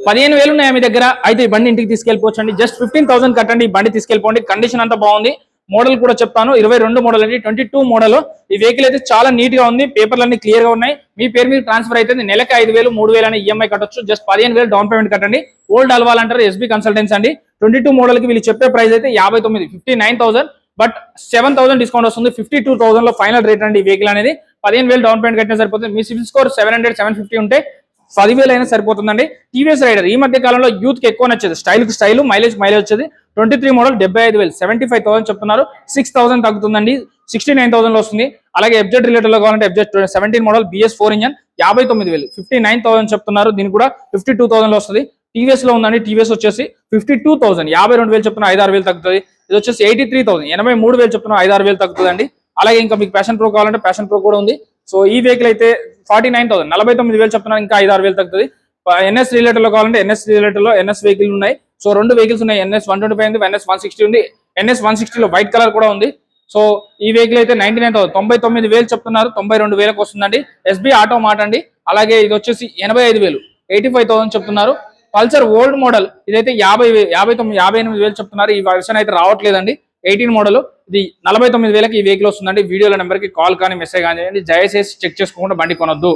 15,000 ఉన్నాయి మీ దగ్గర అయితే ఈ బండి ఇంటికి తీసుకెళ్ళిపోవచ్చు అండి. జస్ట్ 15,000 కట్టండి, ఈ బండి తీసుకెళ్ళిపోండి. కండిషన్ అంతా బాగుంది. మోడల్ కూడా చెప్తాను, 22 మోడల్ అండి, 22 మోడల్. ఈ వెహికల్ అయితే చాలా నీట్ గా ఉంది, పేపర్లు అన్ని క్లియర్ గా ఉన్నాయి. మీ పేరు మీద ట్రాన్స్ఫర్ అయితే నెలకి 5,000 3,000 అని ఈఎంఐ కట్టొచ్చు. జస్ట్ 15,000 డౌన్ పేమెంట్ కట్టండి. ఓల్డ్ అలవాలంటారు ఎస్బీ కన్సల్టెన్సీ అండి. 22 మోడల్ కి వీళ్ళు చెప్పే ప్రైస్ అయితే 59,000 బట్ 7,000 డిస్కౌంట్ వస్తుంది. 52,000 లో ఫైనల్ రేట్ అండి. ఈ వెహికల్ అనేది 15,000 డౌన్ పేమెంట్ కట్టినా సరిపోతుంది. మీ సివిల్ స్కోర్ 700 750 ఉంటే 10,000 అయినా సరిపోతుందండి. టీవీఎస్ రైడర్ ఈ మధ్య కాలంలో యూత్ కి ఎక్కువ నచ్చేది, స్టైల్ కి స్టైల్, మైలేజ్ వచ్చేది. 23 మోడల్ 75,000 75,000 చెప్తున్నారు. 6,000 తగ్గుతుందండి, 69,000 లో వస్తుంది. అలాగే ఎఫ్జెడ్ రిలేటెడ్ లో కావాలంటే ఎఫ్జెడ్ 17 మోడల్ BS4 ఇంజన్ 59,000 59,000 చెప్తున్నారు. దీనికి కూడా 52,000 లో వస్తుంది. టీవీఎస్ లో ఉందండి, టీవీఎస్ వచ్చేసి 52,000 52,000 చెప్తున్నా 5-6,000 తగ్గుతుంది. ఇది వచ్చేసి 83,000 83,000 చెప్తున్నా 5-6,000 తగ్గుతుందండి. అలాగే ఇంకా మీకు ప్యాషన్ ప్రో కావాలంటే ప్యాషన్ ప్రో కూడా ఉంది. సో ఈ వెహికల్ అయితే 49,000 49,000 చెప్తున్నా, ఇంకా 5-6,000 తగ్గుతుంది. ఎన్ఎస్ రిలేటెడ్ లో కావాలంటే ఎన్ఎస్ రిలేటెడ్ లో ఎన్ఎస్ వెహికల్ ఉన్నాయి. సో 2 వెహికల్స్ ఉన్నాయి, NS 125 ఉంది, NS 160 ఉంది. NS 160 లో వైట్ కలర్ కూడా ఉంది. సో ఈ వెహికల్ అయితే 99,000 99,000 చెప్తున్నారు, 92,000 వస్తుందండి. ఎస్బీ ఆటో మాట అండి. అలాగే ఇది వచ్చేసి 85,000 85,000 చెప్తున్నారు. పల్సర్ ఓల్డ్ మోడల్ ఇదైతే 58,000 చెప్తున్నారు. ఈ వర్షన్ అయితే రావట్లేదండి. 18 మోడల్ ఇది 49,000 ఈ వెహికల్ వస్తుందండి. వీడియోల నెంబర్ కి కాల్ కానీ మెసేజ్ కానీ చేయండి. దయచేసి చెక్ చేసుకోకుండా బండి కొనొద్దు.